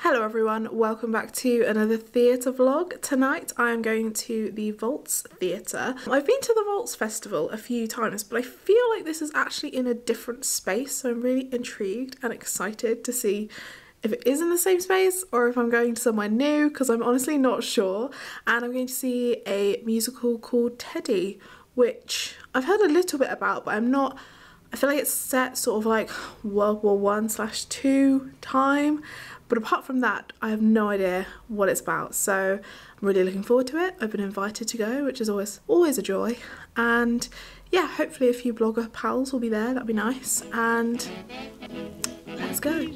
Hello everyone, welcome back to another theatre vlog. Tonight I am going to the Vaults Theatre. I've been to the Vaults Festival a few times, but I feel like this is actually in a different space, so I'm really intrigued and excited to see if it is in the same space or if I'm going to somewhere new, because I'm honestly not sure. And I'm going to see a musical called Teddy, which I've heard a little bit about, but I feel like it's set sort of like World War I/II time. But apart from that, I have no idea what it's about. So I'm really looking forward to it. I've been invited to go, which is always a joy. And yeah, hopefully a few blogger pals will be there. That'd be nice. And let's go.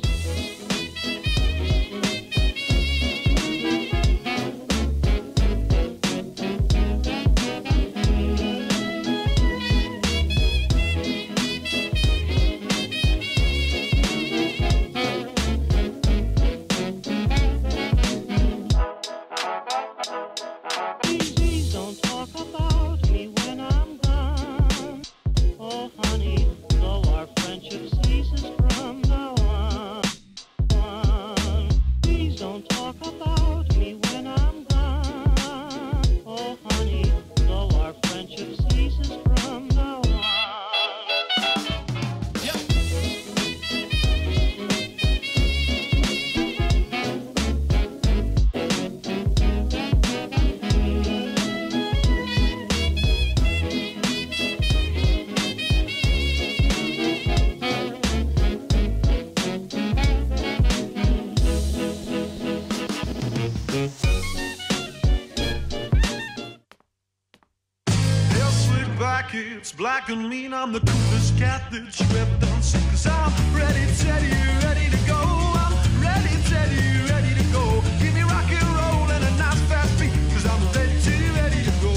It's black and mean, I'm the coolest cat that you ever done seen. Cause I'm ready, Teddy, ready to go. I'm ready, Teddy, ready to go. Give me rock and roll and a nice fast beat. Cause I'm ready, Teddy, ready to go.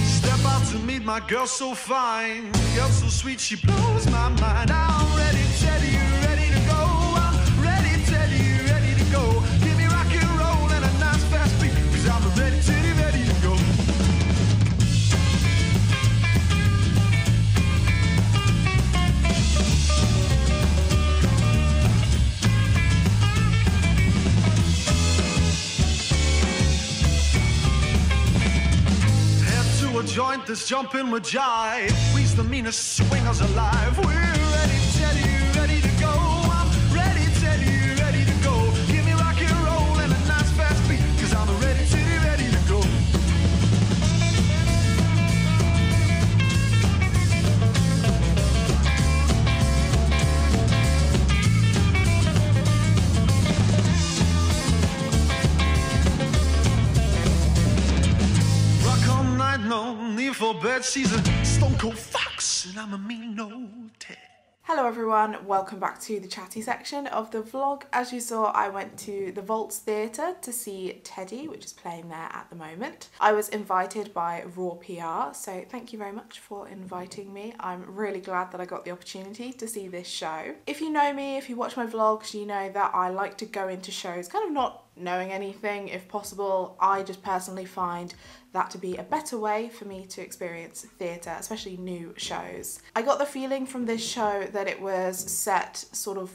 Step out to meet my girl so fine. Girl so sweet, she blows my mind. I'm ready, Teddy, ready to go. I'm ready, Teddy, ready to go. Give me rock and roll and a nice fast beat. Cause I'm ready, Teddy, ready to go. A joint that's jumping with jive. We's the meanest swingers alive. We're ready, Teddy, ready to go. I'm ready, Teddy, ready to go. Give me rock and roll and a nice fast beat. Cause I'm ready, Teddy, ready to go. No need for bed, she's a stone cold fox and I'm a mean old Ted. Hello everyone, welcome back to the chatty section of the vlog. As you saw, I went to the Vaults Theatre to see Teddy, which is playing there at the moment. I was invited by Raw PR, so thank you very much for inviting me. I'm really glad that I got the opportunity to see this show. If you know me, if you watch my vlogs, you know that I like to go into shows kind of not knowing anything if possible. I just personally find that to be a better way for me to experience theatre, especially new shows. I got the feeling from this show that it was set sort of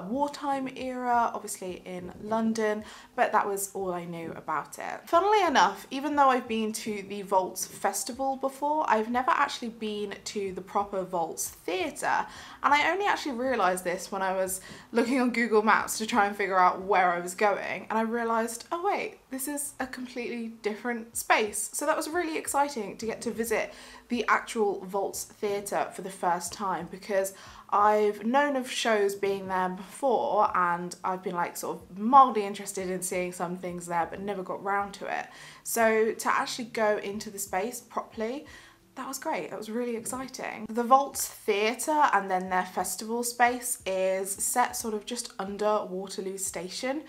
wartime era, obviously in London, but that was all I knew about it. Funnily enough, even though I've been to the Vaults Festival before, I've never actually been to the proper Vaults Theatre, and I only actually realised this when I was looking on Google Maps to try and figure out where I was going, and I realised, oh wait, this is a completely different space. So that was really exciting to get to visit the actual Vaults Theatre for the first time, because I've known of shows being there before and I've been like sort of mildly interested in seeing some things there but never got round to it. So to actually go into the space properly, that was great. That was really exciting. The Vaults Theatre and then their festival space is set sort of just under Waterloo station,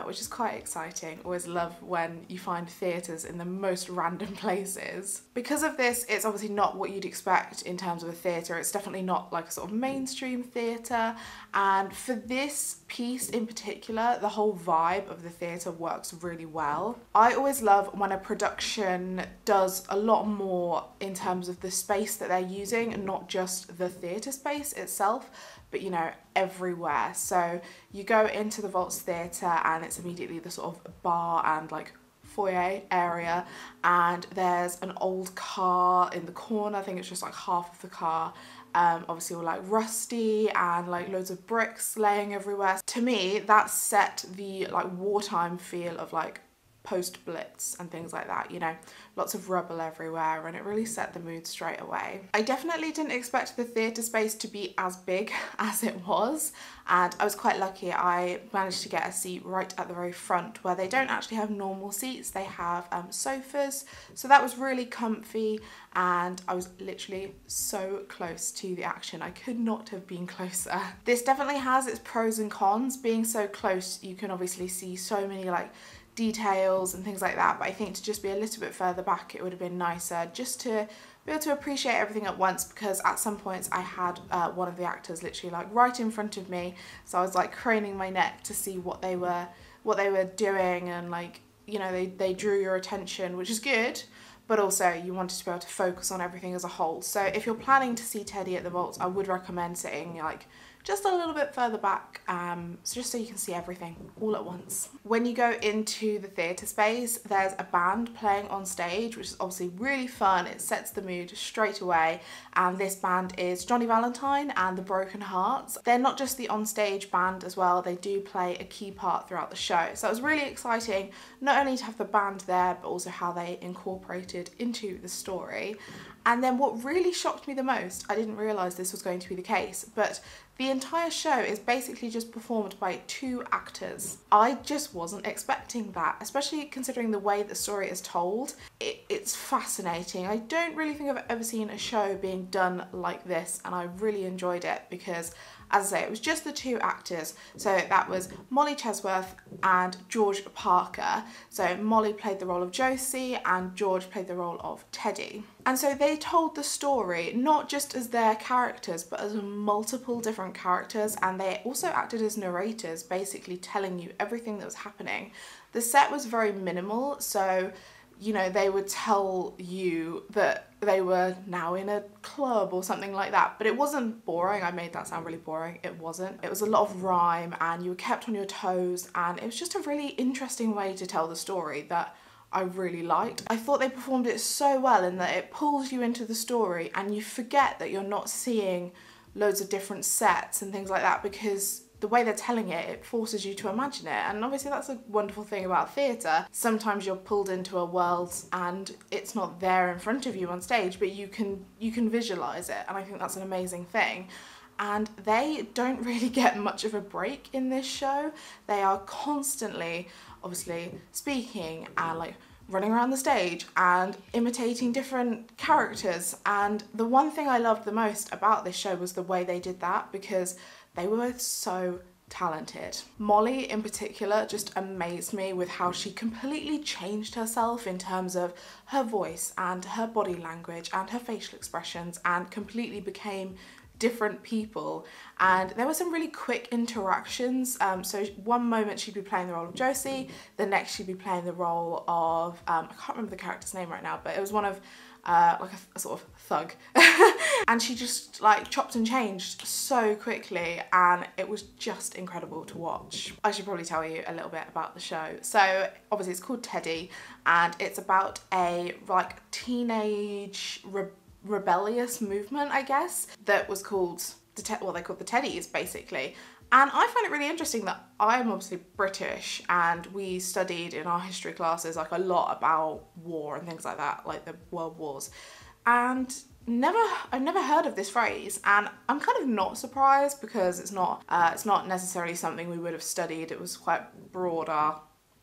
which is quite exciting. Always love when you find theatres in the most random places. Because of this, it's obviously not what you'd expect in terms of a theatre. It's definitely not like a sort of mainstream theatre. And for this piece in particular, the whole vibe of the theatre works really well. I always love when a production does a lot more in terms terms of the space that they're using, and not just the theatre space itself, but you know, everywhere. So you go into the Vaults Theatre and it's immediately the sort of bar and like foyer area, and there's an old car in the corner. I think it's just like half of the car, obviously all like rusty and like loads of bricks laying everywhere. To me, that set the like wartime feel of like post-Blitz and things like that, you know, lots of rubble everywhere, and it really set the mood straight away. I definitely didn't expect the theatre space to be as big as it was, and I was quite lucky. I managed to get a seat right at the very front, where they don't actually have normal seats, they have sofas, so that was really comfy, and I was literally so close to the action. I could not have been closer. This definitely has its pros and cons. Being so close, you can obviously see so many like details and things like that, but I think to just be a little bit further back, it would have been nicer just to be able to appreciate everything at once, because at some points I had one of the actors literally like right in front of me, so I was like craning my neck to see what they were doing, and like, you know, they drew your attention, which is good, but also you wanted to be able to focus on everything as a whole. So if you're planning to see Teddy at the Vaults, I would recommend sitting like just a little bit further back, so just so you can see everything all at once. When you go into the theatre space, there's a band playing on stage, which is obviously really fun. It sets the mood straight away, and this band is Johnny Valentine and the Broken Hearts. They're not just the on-stage band as well, they do play a key part throughout the show. So it was really exciting, not only to have the band there, but also how they incorporated into the story. And then what really shocked me the most, I didn't realise this was going to be the case, but the entire show is basically just performed by 2 actors. I just wasn't expecting that, especially considering the way the story is told. It's fascinating. I don't really think I've ever seen a show being done like this, and I really enjoyed it because, as I say, it was just the 2 actors. So that was Molly Chesworth and George Parker. So Molly played the role of Josie and George played the role of Teddy. And so they told the story not just as their characters, but as multiple different characters, and they also acted as narrators, basically telling you everything that was happening. The set was very minimal, so you know, they would tell you that they were now in a club or something like that, but it wasn't boring. I made that sound really boring. It wasn't. It was a lot of rhyme, and you were kept on your toes, and it was just a really interesting way to tell the story that I really liked. I thought they performed it so well in that it pulls you into the story and you forget that you're not seeing loads of different sets and things like that, because the way they're telling it, it forces you to imagine it. And obviously that's a wonderful thing about theatre. Sometimes you're pulled into a world and it's not there in front of you on stage, but you can visualise it, and I think that's an amazing thing. And they don't really get much of a break in this show. They are constantly, obviously, speaking and like running around the stage and imitating different characters. And the one thing I loved the most about this show was the way they did that, because they were both so talented. Molly in particular just amazed me with how she completely changed herself in terms of her voice and her body language and her facial expressions, and completely became different people. And there were some really quick interactions. So one moment she'd be playing the role of Josie, the next she'd be playing the role of, I can't remember the character's name right now, but it was one of like a sort of thug. And she just like chopped and changed so quickly, and it was just incredible to watch. I should probably tell you a little bit about the show. So obviously it's called Teddy, and it's about a like teenage rebellious movement, I guess, that was called well, they called the Teddies basically. And I find it really interesting that I'm obviously British, and we studied in our history classes like a lot about war and things like that, like the world wars, and I've never heard of this phrase, and I'm kind of not surprised because it's not necessarily something we would have studied. It was quite broader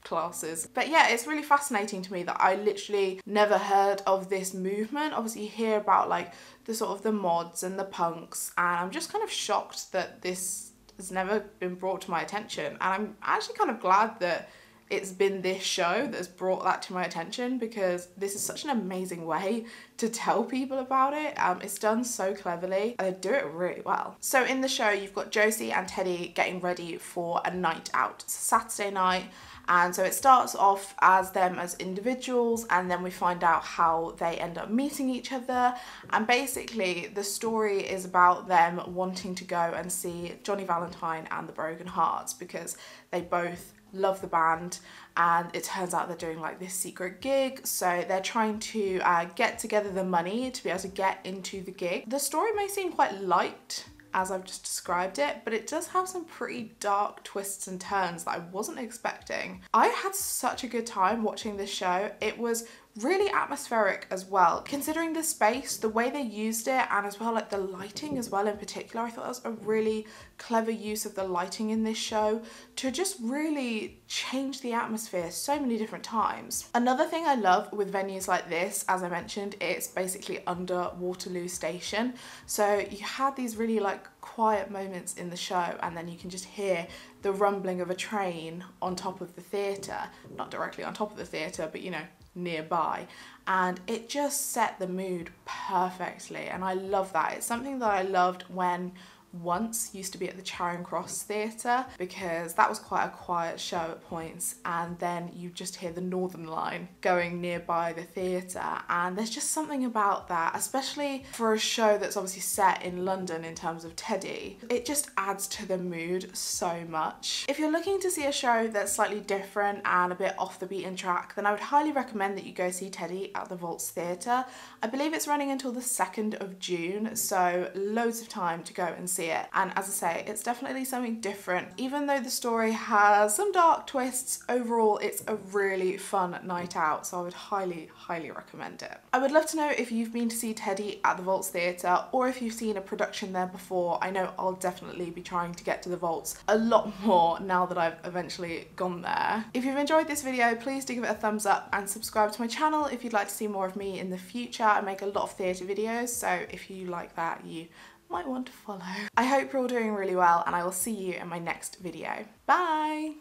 classes. But yeah, it's really fascinating to me that I literally never heard of this movement. Obviously you hear about like the sort of the mods and the punks, and I'm just kind of shocked that this has never been brought to my attention, and I'm actually kind of glad that it's been this show that's brought that to my attention, because this is such an amazing way to tell people about it. It's done so cleverly and they do it really well. So in the show, you've got Josie and Teddy getting ready for a night out. It's a Saturday night, and so it starts off as them as individuals, and then we find out how they end up meeting each other. And basically the story is about them wanting to go and see Johnny Valentine and the Broken Hearts, because they both love the band, and it turns out they're doing like this secret gig, so they're trying to get together the money to be able to get into the gig. The story may seem quite light as I've just described it, but it does have some pretty dark twists and turns that I wasn't expecting. I had such a good time watching this show. It was really atmospheric as well, considering the space, the way they used it, and as well like the lighting as well in particular. I thought that was a really clever use of the lighting in this show to just really change the atmosphere so many different times. Another thing I love with venues like this, as I mentioned, it's basically under Waterloo station, so you had these really like quiet moments in the show, and then you can just hear the rumbling of a train on top of the theatre, not directly on top of the theatre, but you know, nearby, and it just set the mood perfectly, and I love that. It's something that I loved when Once used to be at the Charing Cross Theatre, because that was quite a quiet show at points, and then you just hear the Northern Line going nearby the theatre, and there's just something about that, especially for a show that's obviously set in London in terms of Teddy. It just adds to the mood so much. If you're looking to see a show that's slightly different and a bit off the beaten track, then I would highly recommend that you go see Teddy at the Vaults Theatre. I believe it's running until the 2nd of June, so loads of time to go and see it. And as I say, it's definitely something different. Even though the story has some dark twists, overall it's a really fun night out, so I would highly recommend it. I would love to know if you've been to see Teddy at the Vaults Theatre, or if you've seen a production there before. I know I'll definitely be trying to get to the Vaults a lot more now that I've eventually gone there. If you've enjoyed this video, please do give it a thumbs up and subscribe to my channel if you'd like to see more of me in the future. I make a lot of theatre videos, so if you like that, you might want to follow. I hope you're all doing really well, and I will see you in my next video. Bye!